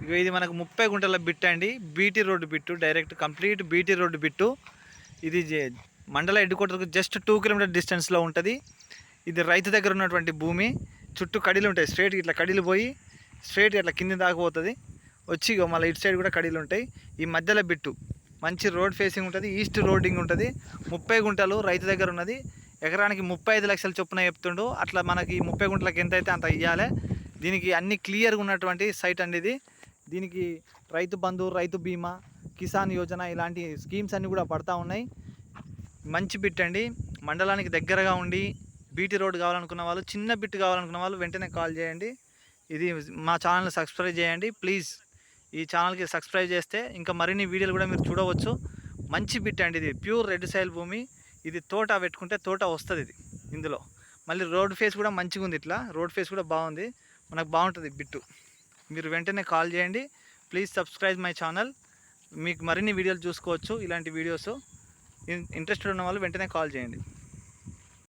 ఇక ఇది మనకు 30 గుంటల బిట్ అండి. BT road bit, direct complete BT road bit. ఇది మండల హెడ్ క్వార్టర్కు జస్ట్ 2 కిలోమీటర్ డిస్టెన్స్లో ఉంటుంది. ఇది రైతు దగ్గర ఉన్నటువంటి భూమి. చుట్టూ కడీలు ఉంటాయి, స్ట్రైట్ ఇట్లా కడీలు పోయి స్ట్రైట్ ఇట్లా కింద దాకా పోతుంది. వచ్చి మళ్ళీ ఇటు సైడ్ కూడా కడీలు ఉంటాయి. ఈ మధ్యలో బిట్టు మంచి రోడ్ ఫేసింగ్ ఉంటుంది, ఈస్ట్ రోడ్డింగ్ ఉంటుంది. 30 గుంటలు రైతు దగ్గర ఉన్నది. ఎకరానికి 35 లక్షల చొప్పున చెప్తుండు. అట్లా మనకి 30 గుంటలకు ఎంత అయితే అంత ఇవ్వాలి. దీనికి అన్ని క్లియర్గా ఉన్నటువంటి సైట్ అండి ఇది. దీనికి రైతు బంధు, రైతు బీమా, కిసాన్ యోజన ఇలాంటి స్కీమ్స్ అన్నీ కూడా పడతా ఉన్నాయి. మంచి బిట్ అండి. మండలానికి దగ్గరగా ఉండి బీటీ రోడ్ కావాలనుకున్న వాళ్ళు, చిన్న బిట్ కావాలనుకున్న వాళ్ళు వెంటనే కాల్ చేయండి. ఇది మా ఛానల్ని సబ్స్క్రైబ్ చేయండి ప్లీజ్. ఈ ఛానల్కి సబ్స్క్రైబ్ చేస్తే ఇంకా మరిన్ని వీడియోలు కూడా మీరు చూడవచ్చు. మంచి బిట్ అండి ఇది. ప్యూర్ రెడ్ సాయిల్ భూమి. ఇది తోట పెట్టుకుంటే తోట వస్తుంది ఇది ఇందులో. మళ్ళీ రోడ్ ఫేస్ కూడా మంచిగా ఉంది, ఇట్లా రోడ్ ఫేస్ కూడా బాగుంది, మనకు బాగుంటుంది బిట్టు. మీరు వెంటనే కాల్ చేయండి ప్లీజ్. Subscribe my channel. మీకు మరిన్ని వీడియోలు చూసుకోవచ్చు, ఇలాంటి వీడియోస్. ఇంట్రెస్టెడ్ ఉన్న వాళ్ళు వెంటనే కాల్ చేయండి.